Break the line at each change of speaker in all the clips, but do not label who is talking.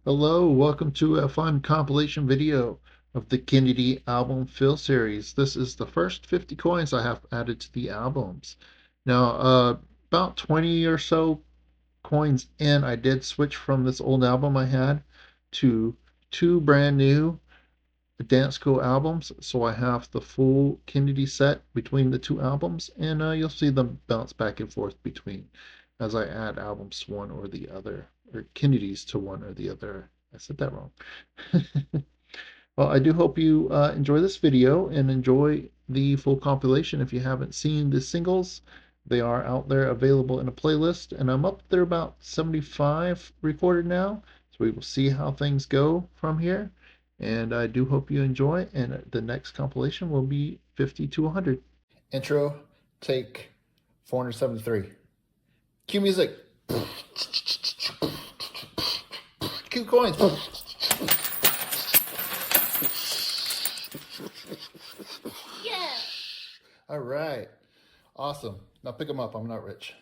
Hello, welcome to a fun compilation video of the Kennedy album fill series. This is the first 50 coins I have added to the albums. Now, about 20 or so coins in, I did switch from this old album I had to two brand new Dance School albums. So I have the full Kennedy set between the two albums, and you'll see them bounce back and forth between as I add albums to one or the other, or Kennedys to one or the other. I said that wrong. Well, I do hope you enjoy this video and enjoy the full compilation. If you haven't seen the singles, they are out there available in a playlist, and I'm up there about 75 recorded now. So we will see how things go from here. And I do hope you enjoy, and the next compilation will be 50 to 100.
Intro, take 473. Cue music. Cue coins.
Yeah.
All right. Awesome. Now pick them up. I'm not rich.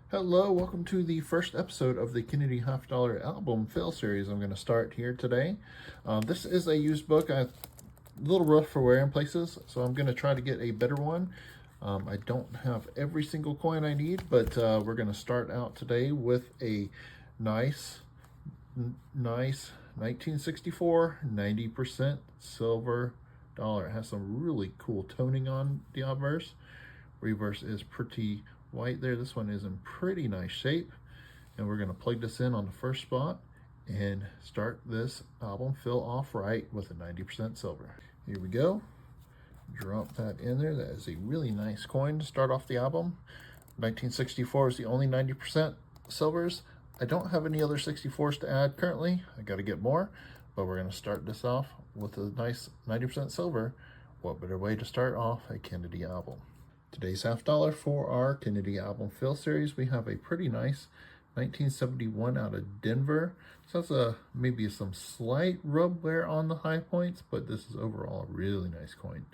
Hello, welcome to the first episode of the Kennedy Half Dollar Album Fill Series. I'm going to start here today. This is a used book. A little rough for wear in places, so I'm going to try to get a better one. I don't have every single coin I need, but we're going to start out today with a nice 1964 90% silver dollar. It has some really cool toning on the obverse. Reverse is pretty white there. This one is in pretty nice shape, and we're going to plug this in on the first spot and start this album fill off right with a 90% silver. Here we go. Drop that in there. That is a really nice coin to start off the album. 1964 is the only 90% silvers. I don't have any other 64s to add currently. I got to get more, but we're going to start this off with a nice 90% silver. What better way to start off a Kennedy album? Today's half dollar for our Kennedy album fill series. We have a pretty nice 1971 out of Denver. So that's maybe some slight rub wear on the high points, but this is overall a really nice coin.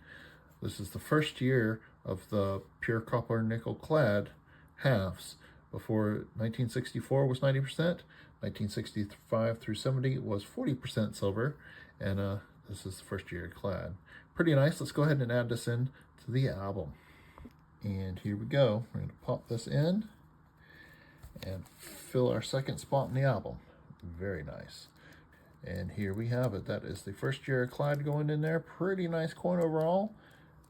This is the first year of the pure copper nickel clad halves. Before 1964 was 90%, 1965 through 70 was 40% silver, and this is the first year clad. Pretty nice. Let's go ahead and add this in to the album. And here we go. We're going to pop this in and fill our second spot in the album. Very nice. And here we have it. That is the first year clad going in there. Pretty nice coin overall.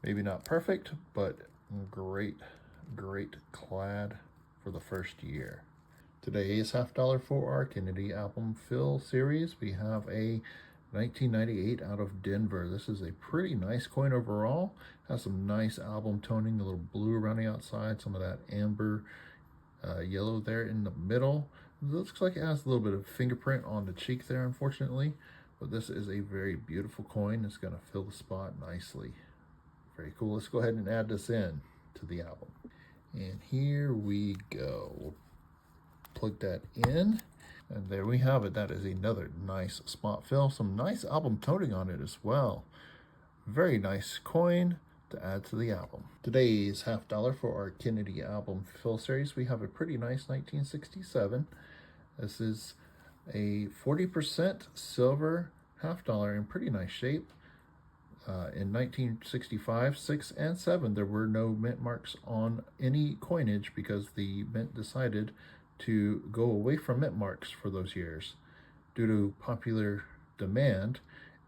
Maybe not perfect, but great clad for the first year. Today's half dollar for our Kennedy album fill series. We have a 1998 out of Denver. This is a pretty nice coin overall. Has some nice album toning, a little blue around the outside, some of that amber yellow there in the middle. It looks like it has a little bit of fingerprint on the cheek there, unfortunately, but this is a very beautiful coin. It's going to fill the spot nicely. Very cool. Let's go ahead and add this in to the album. And here we go. We'll plug that in. And there we have it. That is another nice spot fill. Some nice album toning on it as well. Very nice coin to add to the album. Today's half dollar for our Kennedy album fill series. We have a pretty nice 1967. This is a 40% silver half dollar in pretty nice shape. In 1965, 6 and 7, there were no mint marks on any coinage because the mint decided to go away from mint marks for those years. Due to popular demand,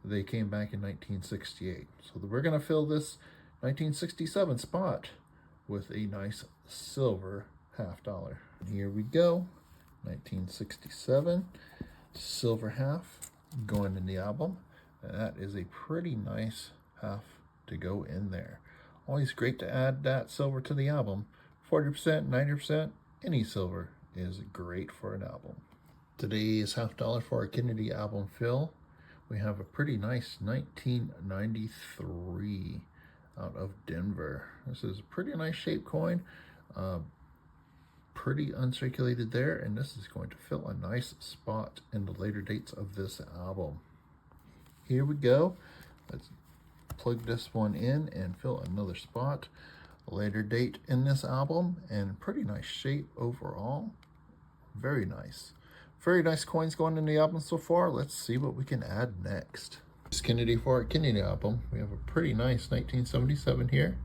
they came back in 1968. So we're going to fill this 1967 spot with a nice silver half dollar. Here we go. 1967 silver half going in the album. And that is a pretty nice half to go in there. Always great to add that silver to the album. 40%, 90%, any silver is great for an album. Today's half dollar for our Kennedy album fill. We have a pretty nice 1993 out of Denver. This is a pretty nice shaped coin. Pretty uncirculated there, and this is going to fill a nice spot in the later dates of this album. Here we go. Let's plug this one in and fill another spot. Later date in this album, and pretty nice shape overall. Very nice. Very nice coins going in the album so far. Let's see what we can add next. This Kennedy for Kennedy album. We have a pretty nice 1977 here.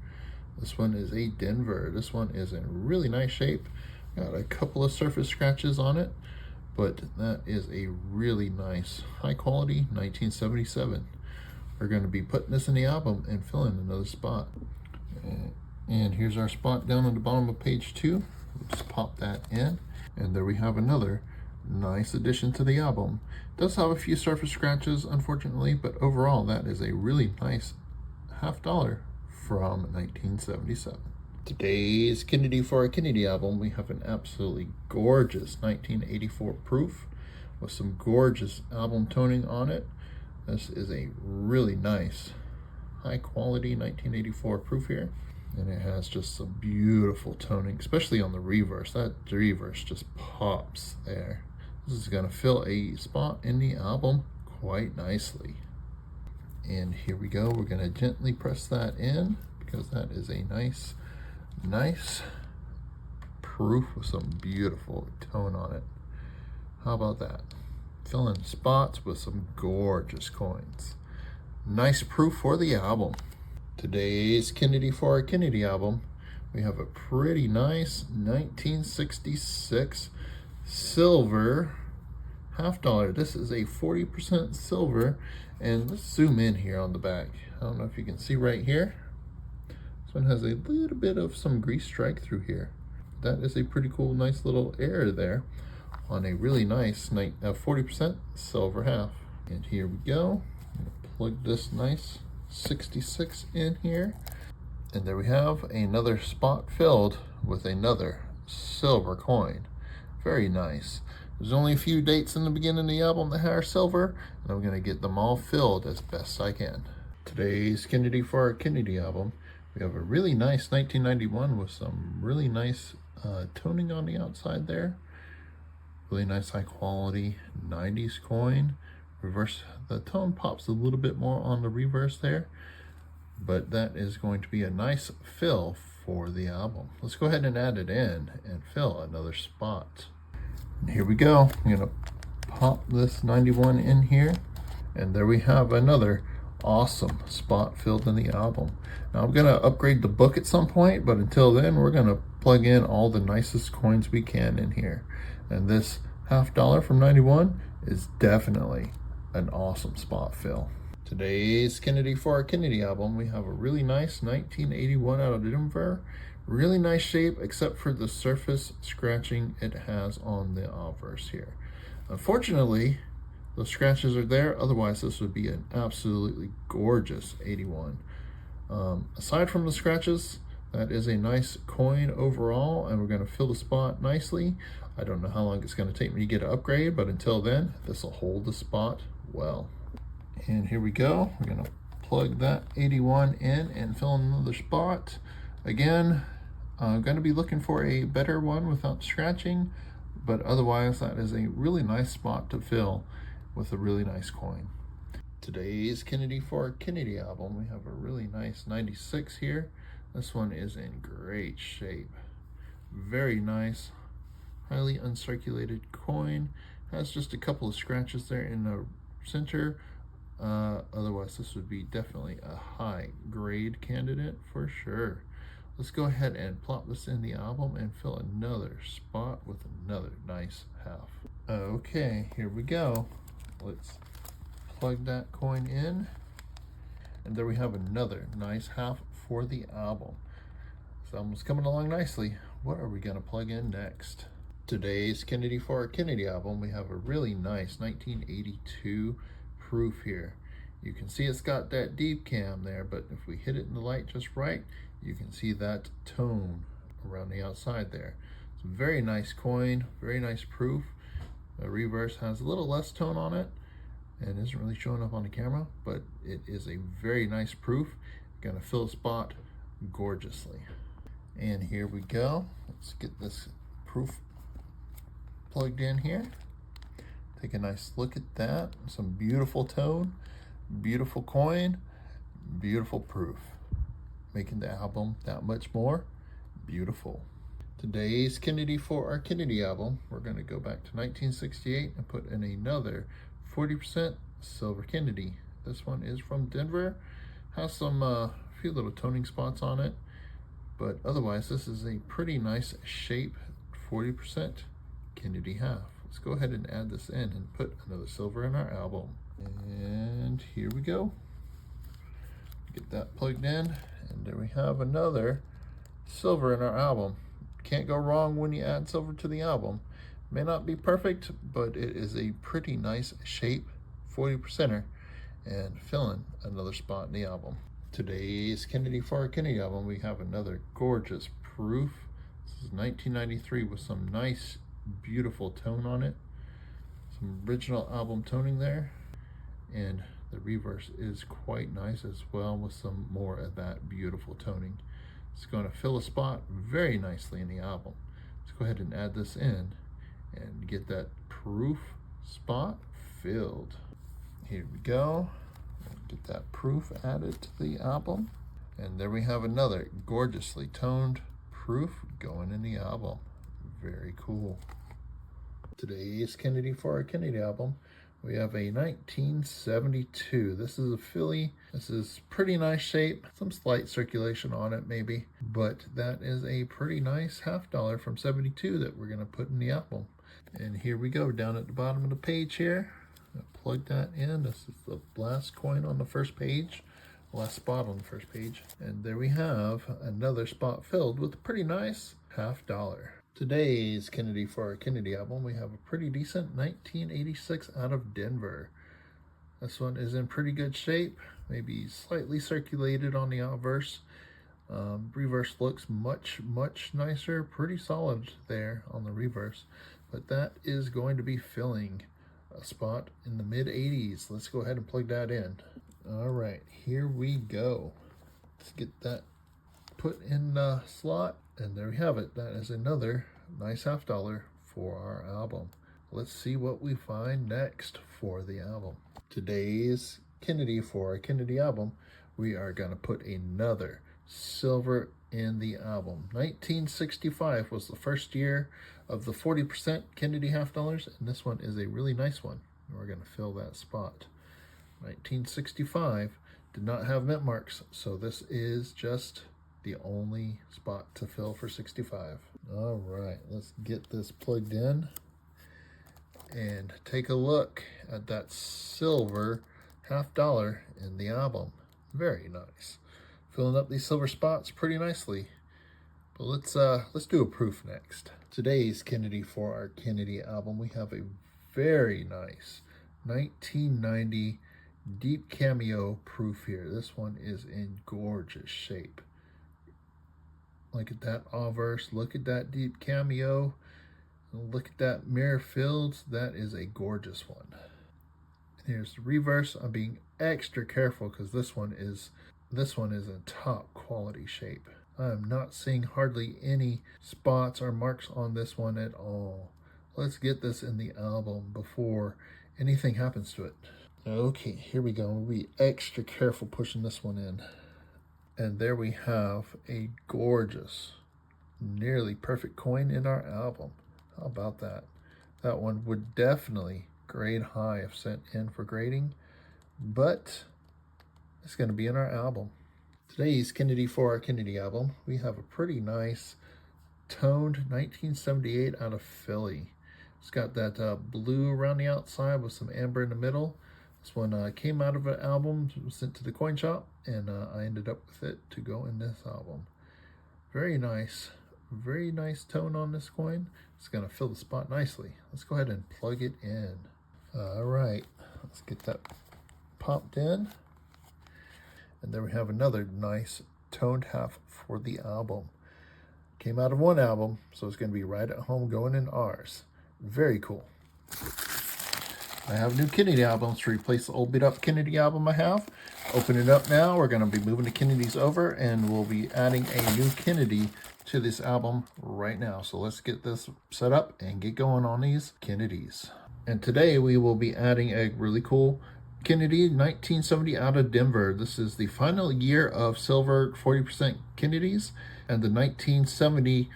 This one is a Denver. This one is in really nice shape. Got a couple of surface scratches on it, but that is a really nice, high quality 1977. We're going to be putting this in the album and filling another spot. And here's our spot down on the bottom of page 2. We'll just pop that in, and there we have another nice addition to the album. It does have a few surface scratches, unfortunately, but overall that is a really nice $50 from 1977. Today's Kennedy for a Kennedy album, we have an absolutely gorgeous 1984 proof with some gorgeous album toning on it. This is a really nice high quality 1984 proof here, and it has just some beautiful toning, especially on the reverse. That reverse just pops there. This is going to fill a spot in the album quite nicely. And here we go. We're going to gently press that in because that is a nice proof with some beautiful tone on it. How about that? Filling spots with some gorgeous coins. Nice proof for the album. Today's Kennedy for a Kennedy album, we have a pretty nice 1966 silver $50. This is a 40% silver, and let's zoom in here on the back. I don't know if you can see right here. This one has a little bit of some grease strike through here. That is a pretty cool, nice little error there on a really nice 40% silver half. And here we go. I'm gonna plug this nice 66 in here, and there we have another spot filled with another silver coin. Very nice. There's only a few dates in the beginning of the album that are silver, and I'm going to get them all filled as best I can. Today's Kennedy for our Kennedy album, we have a really nice 1991 with some really nice toning on the outside there. Really nice high quality 90s coin. Reverse, the tone pops a little bit more on the reverse there, but that is going to be a nice fill for the album. Let's go ahead and add it in and fill another spot. And here we go. I'm gonna pop this 91 in here, and there we have another awesome spot filled in the album. Now I'm gonna upgrade the book at some point, but until then we're gonna plug in all the nicest coins we can in here. And this $50 from 91 is definitely an awesome spot fill. Today's Kennedy for our Kennedy album, we have a really nice 1981 out of Denver. Really nice shape, except for the surface scratching it has on the obverse here. Unfortunately, those scratches are there. Otherwise, this would be an absolutely gorgeous 81. Aside from the scratches, that is a nice coin overall, and we're going to fill the spot nicely. I don't know how long it's going to take me to get an upgrade, but until then, this will hold the spot well. And here we go. We're going to plug that 81 in and fill another spot. Again, I'm going to be looking for a better one without scratching, but otherwise that is a really nice spot to fill with a really nice coin. Today's Kennedy for our Kennedy album, we have a really nice 96 here. This one is in great shape. Very nice, highly uncirculated coin. Has just a couple of scratches there in the center. Otherwise this would be definitely a high grade candidate for sure. Let's go ahead and plop this in the album and fill another spot with another nice half. Okay, here we go. Let's plug that coin in, and there we have another nice half for the album. This album's coming along nicely. What are we gonna plug in next? Today's Kennedy for our Kennedy album, we have a really nice 1982 proof here. You can see it's got that deep cam there, but if we hit it in the light just right, you can see that tone around the outside there. It's a very nice coin, very nice proof. The reverse has a little less tone on it and isn't really showing up on the camera, but it is a very nice proof. Gonna fill the spot gorgeously. And here we go. Let's get this proof plugged in here. Take a nice look at that. Some beautiful tone, beautiful coin, beautiful proof, making the album that much more beautiful. Today's Kennedy for our Kennedy album, we're going to go back to 1968 and put in another 40% silver Kennedy. This one is from Denver. Has some few little toning spots on it, but otherwise this is a pretty nice shape 40% Kennedy half. Let's go ahead and add this in and put another silver in our album. And here we go. Get that plugged in, and there we have another silver in our album. Can't go wrong when you add silver to the album. May not be perfect, but it is a pretty nice shape 40%er and filling another spot in the album. Today's Kennedy for our Kennedy album, we have another gorgeous proof. This is 1993 with some nice, beautiful tone on it. Some original album toning there. And the reverse is quite nice as well with some more of that beautiful toning. It's going to fill a spot very nicely in the album. Let's go ahead and add this in and get that proof spot filled. Here we go. Get that proof added to the album. And there we have another gorgeously toned proof going in the album. Very cool. Today's Kennedy for our Kennedy album, we have a 1972. This is a Philly. This is pretty nice shape. Some slight circulation on it maybe, but that is a pretty nice $50 from 72 that we're gonna put in the album. And here we go, down at the bottom of the page here. Plug that in. This is the last coin on the first page, last spot on the first page. And there we have another spot filled with a pretty nice $50. Today's Kennedy for our Kennedy album, we have a pretty decent 1986 out of Denver. This one is in pretty good shape, maybe slightly circulated on the obverse. Reverse looks much nicer, pretty solid there on the reverse, but that is going to be filling a spot in the mid 80s. Let's go ahead and plug that in. All right, here we go. Let's get that put in the slot, and there we have it. That is another nice $50 for our album. Let's see what we find next for the album. Today's Kennedy for our Kennedy album, we are going to put another silver in the album. 1965 was the first year of the 40% Kennedy $50, and this one is a really nice one. We're going to fill that spot. 1965 did not have mint marks, so this is just the only spot to fill for 65. All right, let's get this plugged in and take a look at that silver $50 in the album. Very nice. Filling up these silver spots pretty nicely. But let's do a proof next. Today's Kennedy for our Kennedy album, we have a very nice 1990 deep cameo proof here. This one is in gorgeous shape. Look at that obverse, look at that deep cameo, look at that mirror fields. That is a gorgeous one. Here's the reverse. I'm being extra careful because this one is in top quality shape. I'm not seeing hardly any spots or marks on this one at all. Let's get this in the album before anything happens to it. Okay, here we go. We'll be extra careful pushing this one in. And there we have a gorgeous, nearly perfect coin in our album. How about that? That one would definitely grade high if sent in for grading, but it's going to be in our album. Today's Kennedy for our Kennedy album, we have a pretty nice toned 1978 out of Philly. It's got that blue around the outside with some amber in the middle. This one came out of an album, was sent to the coin shop, and I ended up with it to go in this album. Very nice tone on this coin. It's going to fill the spot nicely. Let's go ahead and plug it in. All right, let's get that popped in. And there we have another nice toned half for the album. Came out of one album, so it's going to be right at home going in ours. Very cool. I have new Kennedy albums to replace the old beat up Kennedy album I have. Open it up now. We're going to be moving the Kennedys over, and we'll be adding a new Kennedy to this album right now. So let's get this set up and get going on these Kennedys. And today we will be adding a really cool Kennedy 1970 out of Denver. This is the final year of silver 40% Kennedys, and the 1970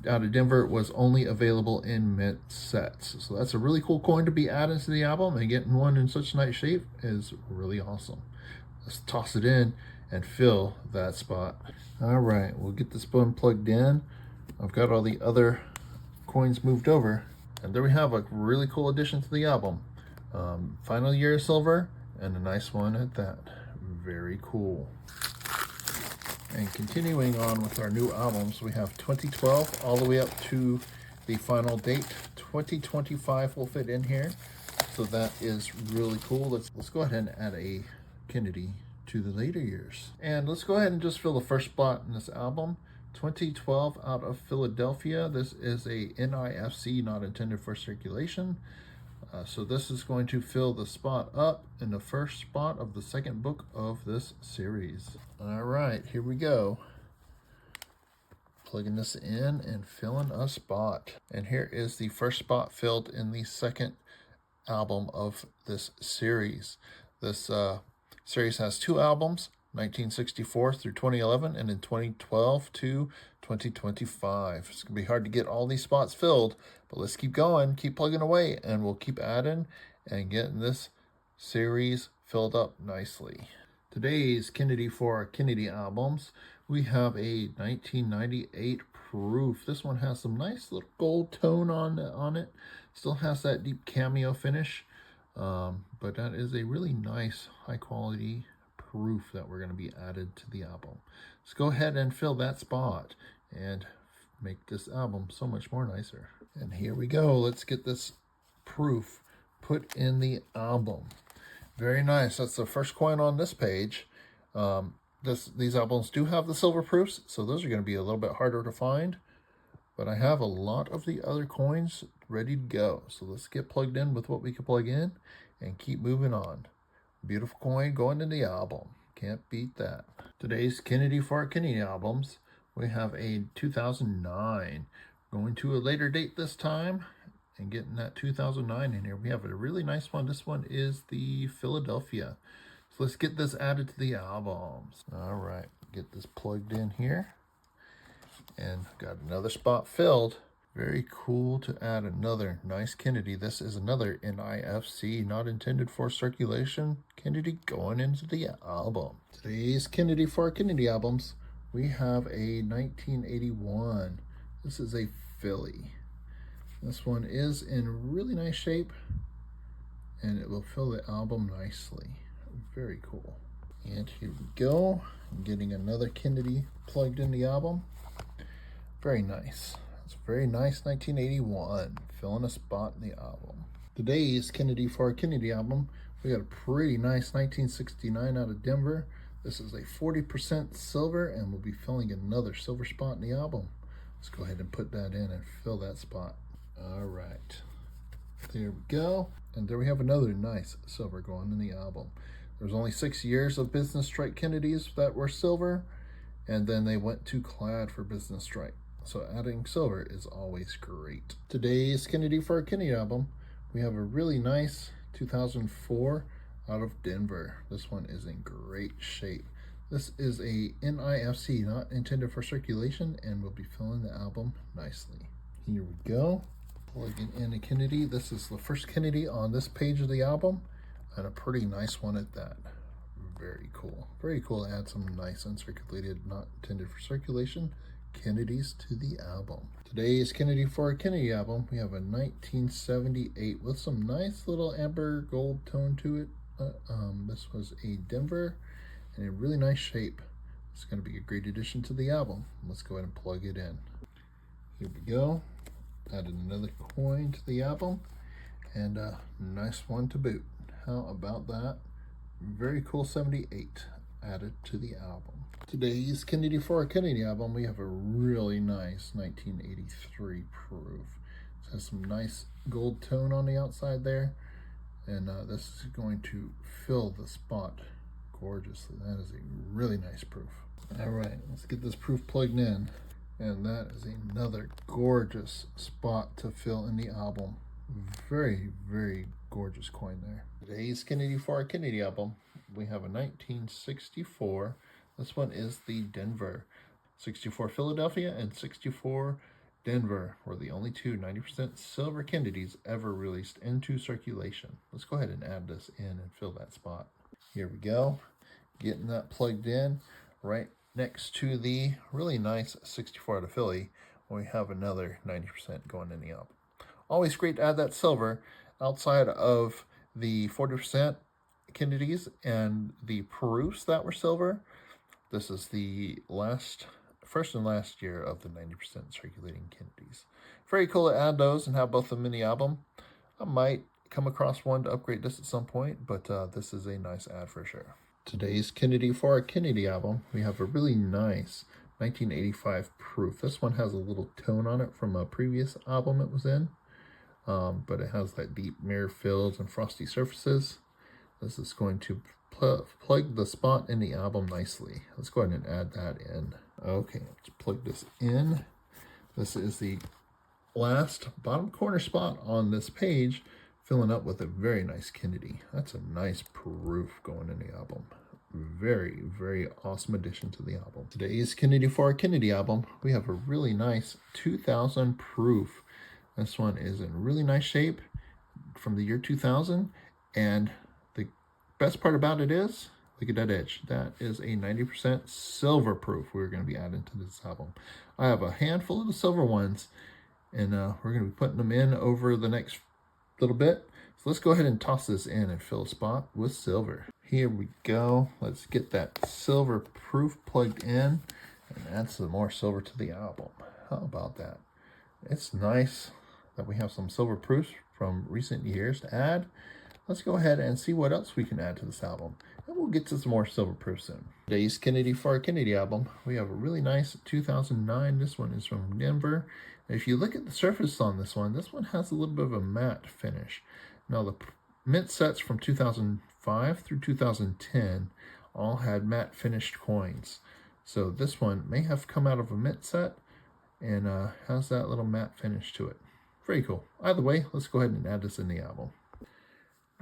out of Denver was only available in mint sets. So that's a really cool coin to be added to the album, and getting one in such nice shape is really awesome. Let's toss it in and fill that spot. All right, we'll get this one plugged in. I've got all the other coins moved over, and there we have a really cool addition to the album. Final year silver, and a nice one at that. Very cool. And continuing on with our new albums, we have 2012 all the way up to the final date. 2025 will fit in here, so that is really cool. Let's go ahead and add a Kennedy to the later years. And let's go ahead and just fill the first spot in this album. 2012 out of Philadelphia. This is a NIFC, not intended for circulation. So this is going to fill the spot up in the first spot of the second book of this series. All right, here we go. Plugging this in and filling a spot. And here is the first spot filled in the second album of this series. This series has 2 albums, 1964 through 2011, and in 2012 to 2025. It's going to be hard to get all these spots filled, but let's keep going, keep plugging away, and we'll keep adding and getting this series filled up nicely. Today's Kennedy for Kennedy albums, we have a 1998 proof. This one has some nice little gold tone on it. Still has that deep cameo finish, but that is a really nice high quality proof that we're going to be added to the album. Let's go ahead and fill that spot and make this album so much more nicer. And here we go. Let's get this proof put in the album. Very nice. That's the first coin on this page. These albums do have the silver proofs, so those are going to be a little bit harder to find. But I have a lot of the other coins ready to go. So let's get plugged in with what we can plug in and keep moving on. Beautiful coin going in the album. Can't beat that. Today's Kennedy for Kennedy albums, we have a 2009. Going to a later date this time and getting that 2009 in here. We have a really nice one. This one is the Philadelphia. So let's get this added to the albums. All right, get this plugged in here. And got another spot filled. Very cool to add another nice Kennedy. This is another NIFC, not intended for circulation. Kennedy going into the album. Today's Kennedy for Kennedy albums, we have a 1981. This is a Philly. This one is in really nice shape, and it will fill the album nicely. Very cool. And here we go. I'm getting another Kennedy plugged in the album. Very nice. It's a very nice 1981, filling a spot in the album. Today's Kennedy for Kennedy album, we got a pretty nice 1969 out of Denver. This is a 40% silver, and we'll be filling another silver spot in the album. Let's go ahead and put that in and fill that spot. All right. There we go. And there we have another nice silver going in the album. There's only 6 years of business strike Kennedys that were silver, and then they went to clad for business strike. So adding silver is always great. Today's Kennedy for Kennedy album, we have a really nice 2004 out of Denver. This one is in great shape. This is a NIFC, not intended for circulation, and will be filling the album nicely. Here we go. Plugging in a Kennedy. This is the first Kennedy on this page of the album, and a pretty nice one at that. Very cool. Very cool to add some nice uncirculated, not intended for circulation Kennedys to the album. Today's Kennedy for Kennedy album, we have a 1978 with some nice little amber gold tone to it. This was a Denver and in really nice shape. It's going to be a great addition to the album. Let's go ahead and plug it in. Here we go. Added another coin to the album, and a nice one to boot. How about that? Very cool 78 added to the album. Today's Kennedy for Kennedy album, we have a really nice 1983 proof. It has some nice gold tone on the outside there, and this is going to fill the spot gorgeously. That is a really nice proof. All right, let's get this proof plugged in, and that is another gorgeous spot to fill in the album. Very, very gorgeous coin there. Today's Kennedy for Kennedy album, we have a 1964. This one is the Denver. 64 Philadelphia and 64 Denver were the only two 90% silver Kennedys ever released into circulation. Let's go ahead and add this in and fill that spot. Here we go. Getting that plugged in right next to the really nice 64 out of Philly. We have another 90% going in the album. Always great to add that silver outside of the 40% Kennedys and the proofs that were silver. This is the first and last year of the 90% circulating Kennedys. Very cool to add those and have both of them in the album. I might come across one to upgrade this at some point, but this is a nice add for sure. Today's Kennedy for our Kennedy album, we have a really nice 1985 proof. This one has a little tone on it from a previous album it was in, but it has that deep mirror fills and frosty surfaces. This is going to plug the spot in the album nicely. Let's go ahead and add that in. Okay, let's plug this in. This is the last bottom corner spot on this page, filling up with a very nice Kennedy. That's a nice proof going in the album. Very, very awesome addition to the album. Today's Kennedy for our Kennedy album, we have a really nice 2000 proof. This one is in really nice shape from the year 2000, and the best part about it is, look at that edge. That is a 90% silver proof we're going to be adding to this album. I have a handful of the silver ones, and we're going to be putting them in over the next little bit. So let's go ahead and toss this in and fill a spot with silver. Here we go. Let's get that silver proof plugged in and add some more silver to the album. How about that? It's nice that we have some silver proofs from recent years to add. Let's go ahead and see what else we can add to this album, and we'll get to some more silver proofs soon. Today's Kennedy for our Kennedy album, we have a really nice 2009. This one is from Denver. And if you look at the surface on this one has a little bit of a matte finish. Now the mint sets from 2005 through 2010 all had matte finished coins. So this one may have come out of a mint set and has that little matte finish to it. Very cool. Either way, let's go ahead and add this in the album.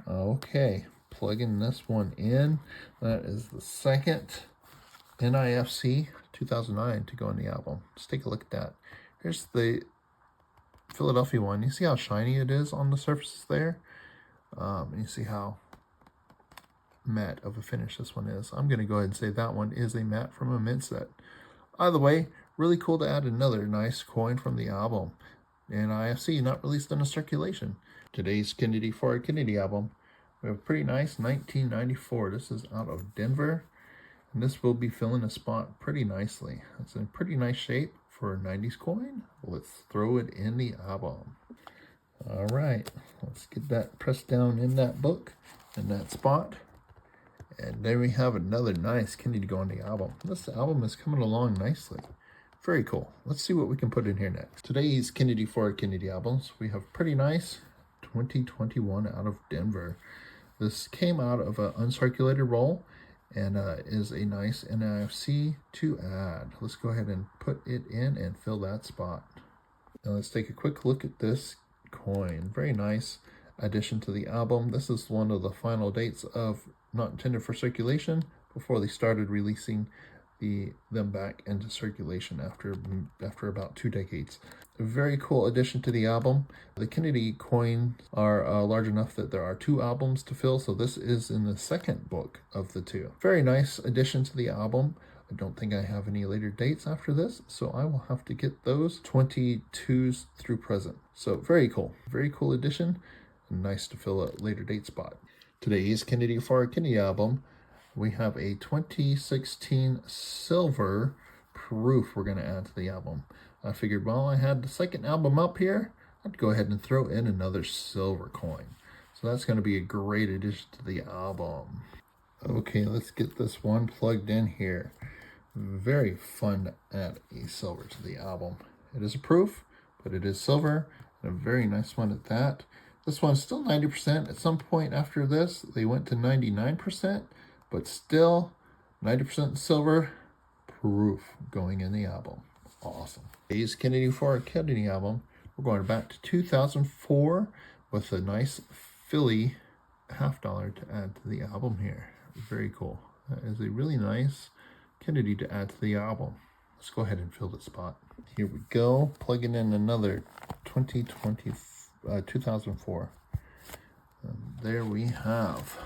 Okay, plugging this one in. That is the second NIFC 2009 to go in the album. Let's take a look at that. Here's the Philadelphia one. You see how shiny it is on the surfaces there? And you see how matte of a finish this one is. I'm going to go ahead and say that one is a matte from a mint set. Either way, really cool to add another nice coin from the album. And IFC, not released in a circulation. Today's Kennedy for our Kennedy album, we have a pretty nice 1994. This is out of Denver, and this will be filling a spot pretty nicely. It's in pretty nice shape for a 90s coin. Let's throw it in the album. All right, let's get that pressed down in that book, in that spot. And there we have another nice Kennedy to go on the album. This album is coming along nicely. Very cool. Let's see what we can put in here next. Today's Kennedy for our Kennedy albums, we have pretty nice 2021 out of Denver. This came out of an uncirculated roll and is a nice NIFC to add. Let's go ahead and put it in and fill that spot. Now let's take a quick look at this coin. Very nice addition to the album. This is one of the final dates of not intended for circulation before they started releasing them back into circulation after about 2 decades. A very cool addition to the album. The Kennedy coins are large enough that there are 2 albums to fill, so this is in the second book of the 2. Very nice addition to the album. I don't think I have any later dates after this, so I will have to get those 22s through present. So very cool addition. Nice to fill a later date spot. Today's Kennedy for our Kennedy album, we have a 2016 silver proof we're going to add to the album. I figured while I had the second album up here, I'd go ahead and throw in another silver coin. So that's going to be a great addition to the album. Okay, let's get this one plugged in here. Very fun to add a silver to the album. It is a proof, but it is silver, and a very nice one at that. This one's still 90%. At some point after this, they went to 99%, but still 90% silver proof going in the album. Awesome. Today's Kennedy for our Kennedy album, we're going back to 2004 with a nice Philly $50 to add to the album here. Very cool. That is a really nice Kennedy to add to the album. Let's go ahead and fill the spot. Here we go, plugging in another 2004. And there we have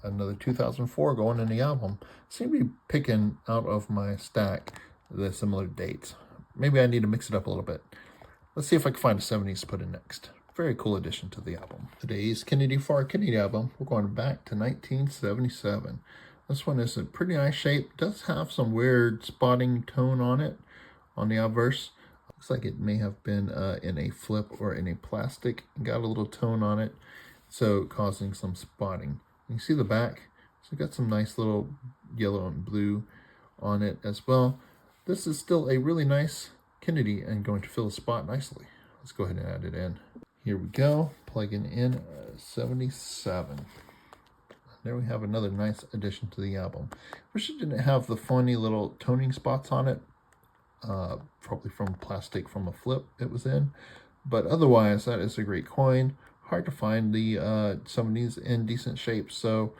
another 2004 going in the album. Seem to be picking out of my stack the similar dates. Maybe I need to mix it up a little bit. Let's see if I can find a 70s to put in next. Very cool addition to the album. Today's Kennedy for our Kennedy album, we're going back to 1977. This one is a pretty nice shape. It does have some weird spotting tone on it, on the obverse. Looks like it may have been in a flip or in a plastic. Got a little tone on it, so causing some spotting. You can see the back. So got some nice little yellow and blue on it as well. This is still a really nice Kennedy and going to fill the spot nicely. Let's go ahead and add it in. Here we go, plugging in 77. There we have another nice addition to the album. Wish it didn't have the funny little toning spots on it. Probably from plastic from a flip it was in. But otherwise, that is a great coin. Hard to find the 70s in decent shape. So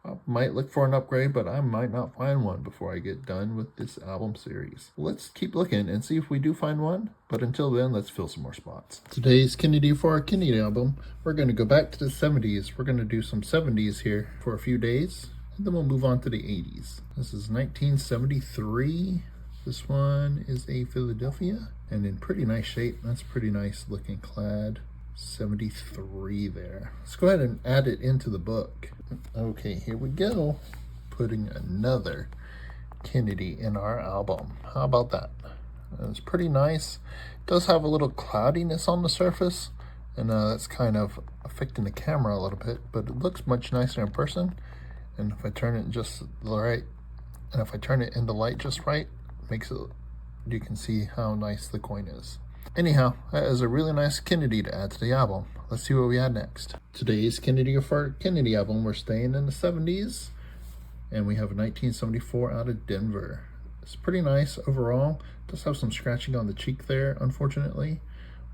I might look for an upgrade, but I might not find one before I get done with this album series. Let's keep looking and see if we do find one. But until then, let's fill some more spots. Today's Kennedy for our Kennedy album, we're going to go back to the 70s. We're going to do some 70s here for a few days, and then we'll move on to the 80s. This is 1973. This one is a Philadelphia, and in pretty nice shape. That's pretty nice looking clad. 73 there. Let's go ahead and add it into the book. Okay, here we go. Putting another Kennedy in our album. How about that? It's pretty nice. It does have a little cloudiness on the surface, and that's kind of affecting the camera a little bit, but it looks much nicer in person. And if I turn it just right, and if I turn it in the light just right, makes it, you can see how nice the coin is. Anyhow, that is a really nice Kennedy to add to the album. Let's see what we add next. Today's Kennedy for our Kennedy album, we're staying in the 70s, and we have a 1974 out of Denver. It's pretty nice overall. It does have some scratching on the cheek there, unfortunately,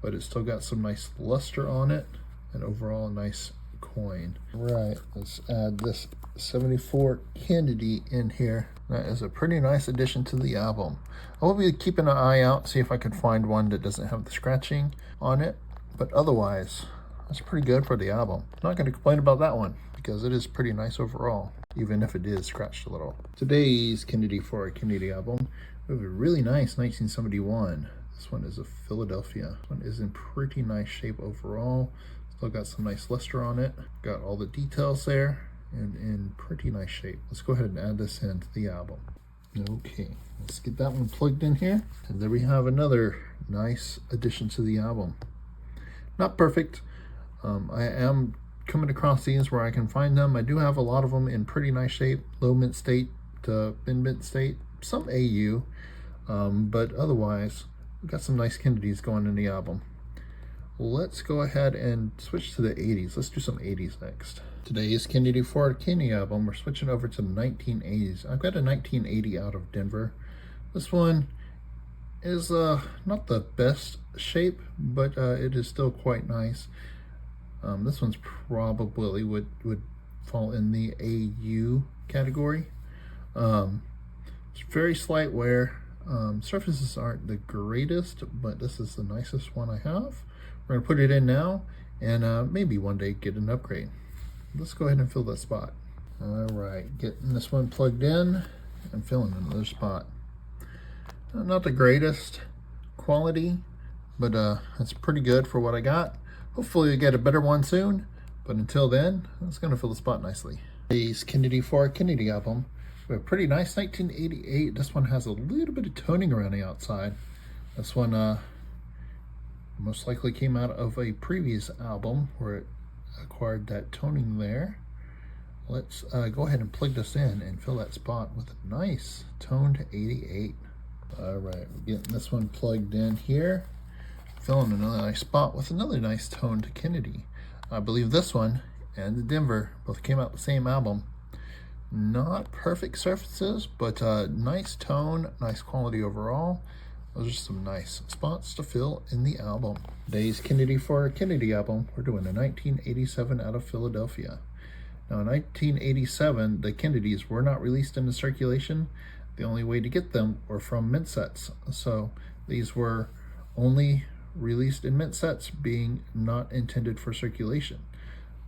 but it's still got some nice luster on it, and overall a nice coin. Right, let's add this 74 Kennedy in here. That is a pretty nice addition to the album. I will be keeping an eye out, see if I can find one that doesn't have the scratching on it, but otherwise, that's pretty good for the album. I'm not going to complain about that one, because it is pretty nice overall, even if it is scratched a little. Today's Kennedy for our Kennedy album, we have a really nice 1971. This one is a Philadelphia. This one is in pretty nice shape overall. Still got some nice luster on it. Got all the details there and in pretty nice shape. Let's go ahead and add this into the album. Okay, let's get that one plugged in here. And there we have another nice addition to the album. Not perfect. I am coming across these where I can find them. I do have a lot of them in pretty nice shape, low mint state to mint state, some AU, but otherwise, we've got some nice Kennedys going in the album. Let's go ahead and switch to the 80s. Let's do some 80s next. Today's Kennedy for our Kennedy album, we're switching over to the 1980s. I've got a 1980 out of Denver. This one is not the best shape, but it is still quite nice. This one's probably would fall in the AU category. It's very slight wear. Surfaces aren't the greatest, but this is the nicest one I have. We're gonna put it in now, and maybe one day get an upgrade. Let's go ahead and fill that spot. All right, getting this one plugged in and filling another spot. Not the greatest quality, but it's pretty good for what I got. Hopefully I get a better one soon, but until then, it's gonna fill the spot nicely. Today's Kennedy for our Kennedy album. We have a pretty nice 1988. This one has a little bit of toning around the outside. This one most likely came out of a previous album where it acquired that toning there. Let's go ahead and plug this in and fill that spot with a nice toned 88. All right, we're getting this one plugged in here. Filling another nice spot with another nice toned Kennedy. I believe this one and the Denver both came out the same album. Not perfect surfaces, but nice tone, nice quality overall. Those are some nice spots to fill in the album. Today's Kennedy for our Kennedy album, we're doing a 1987 out of Philadelphia. Now in 1987, the Kennedys were not released into circulation. the only way to get them were from mint sets. So these were only released in mint sets, being not intended for circulation.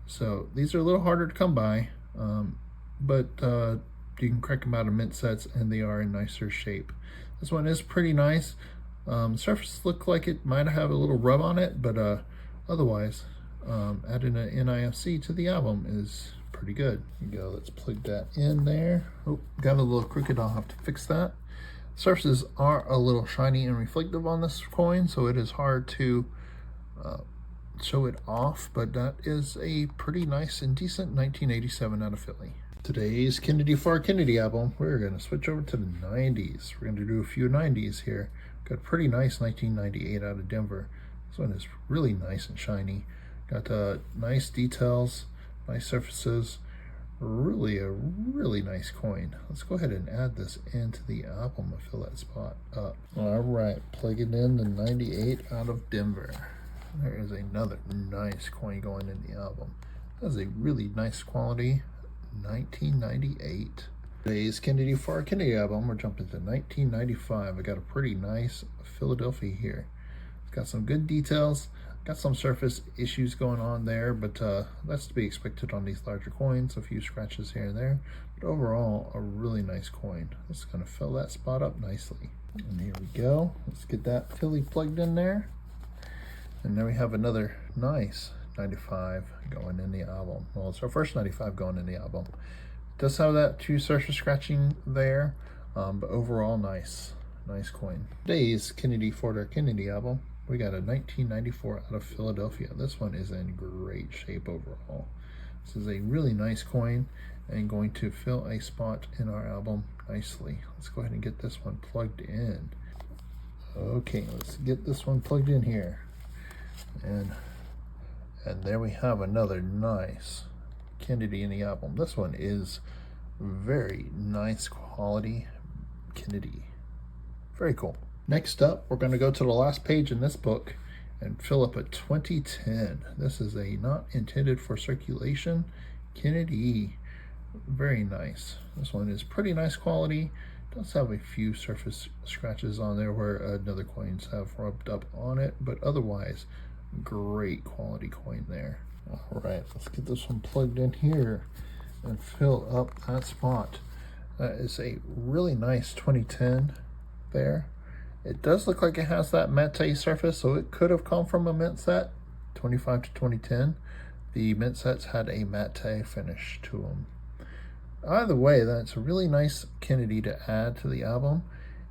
So these are a little harder to come by, but you can crack them out of mint sets and they are in nicer shape. This one is pretty nice. Surface looked like it might have a little rub on it, but otherwise, adding an NIFC to the album is pretty good. Here you go, let's plug that in there. Oh, got a little crooked, I'll have to fix that. Surfaces are a little shiny and reflective on this coin, so it is hard to show it off, but that is a pretty nice and decent 1987 out of Philly. Today's Kennedy for Kennedy album, we're going to switch over to the 90s. We're going to do a few 90s here. Got a pretty nice 1998 out of Denver. This one is really nice and shiny. Got nice details, nice surfaces. Really a really nice coin. Let's go ahead and add this into the album and fill that spot up. All right, plugging in the 98 out of Denver. There is another nice coin going in the album. That's a really nice quality 1998. Today's Kennedy for Kennedy album, we're jumping to 1995. I got a pretty nice Philadelphia here. It's got some good details, got some surface issues going on there, but that's to be expected on these larger coins. A few scratches here and there, but overall a really nice coin. It's going to fill that spot up nicely. And here we go. Let's get that Philly plugged in there. And then we have another nice 95 going in the album. Well, it's our first 95 going in the album. It does have that 2 surface scratching there, but overall nice coin. Today's Kennedy for Kennedy album, we got a 1994 out of Philadelphia. This one is in great shape overall. This is a really nice coin and going to fill a spot in our album nicely. Let's go ahead and get this one plugged in. Okay, let's get this one plugged in here. And there we have another nice Kennedy in the album. This one is very nice quality Kennedy. Very cool. Next up, we're going to go to the last page in this book and fill up a 2010. This is a not intended for circulation Kennedy. Very nice. This one is pretty nice quality. Does have a few surface scratches on there where other coins have rubbed up on it, but otherwise great quality coin there. All right, let's get this one plugged in here and fill up that spot. That is a really nice 2010 there. It does look like it has that matte surface, so it could have come from a mint set. 25 to 2010, the mint sets had a matte finish to them. Either way, that's a really nice Kennedy to add to the album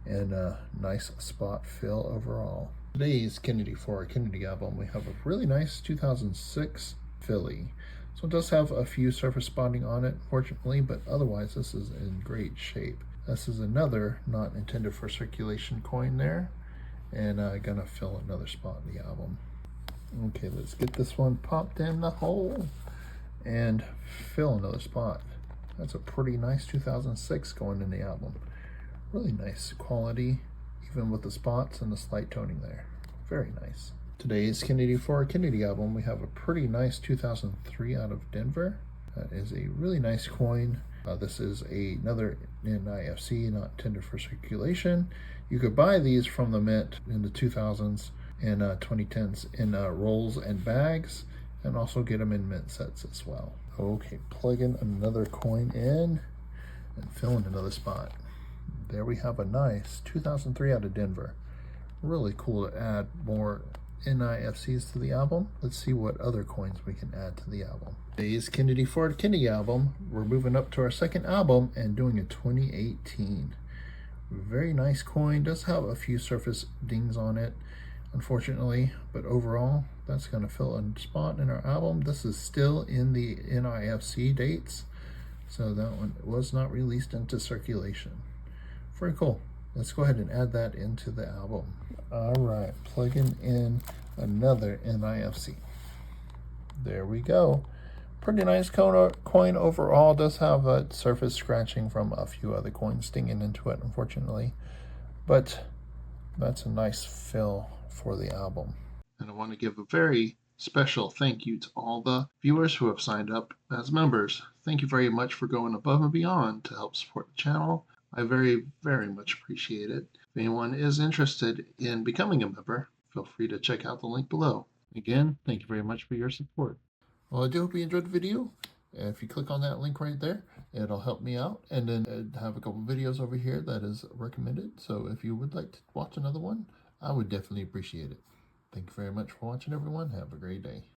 and a nice spot fill overall. Today's Kennedy for Kennedy album, we have a really nice 2006 Philly. So it does have a few surface spotting on it, fortunately, but otherwise this is in great shape. This is another not intended for circulation coin there, and gonna fill another spot in the album. Okay, let's get this one popped in the hole and fill another spot. That's a pretty nice 2006 going in the album. Really nice quality, even with the spots and the slight toning there. Very nice. Today's Kennedy for Kennedy album, we have a pretty nice 2003 out of Denver. That is a really nice coin. This is another NIFC, not intended for circulation. You could buy these from the mint in the 2000s and 2010s in rolls and bags, and also get them in mint sets as well. Okay, plug in another coin in and fill in another spot. There we have a nice 2003 out of Denver. Really cool to add more NIFCs to the album. Let's see what other coins we can add to the album. Today's Kennedy for Kennedy album, we're moving up to our second album and doing a 2018. Very nice coin, does have a few surface dings on it, unfortunately, but overall that's going to fill a spot in our album. This is still in the NIFC dates, so that one was not released into circulation. Very cool. Let's go ahead and add that into the album. All right, plugging in another NIFC. There we go. Pretty nice coin overall. Does have a surface scratching from a few other coins stinging into it, unfortunately, but that's a nice fill for the album. And I want to give a very special thank you to all the viewers who have signed up as members. Thank you very much for going above and beyond to help support the channel. I very, very much appreciate it. If anyone is interested in becoming a member, feel free to check out the link below. Again, thank you very much for your support. Well, I do hope you enjoyed the video. If you click on that link right there, it'll help me out. And then I have a couple videos over here that is recommended. So if you would like to watch another one, I would definitely appreciate it. Thank you very much for watching, everyone. Have a great day.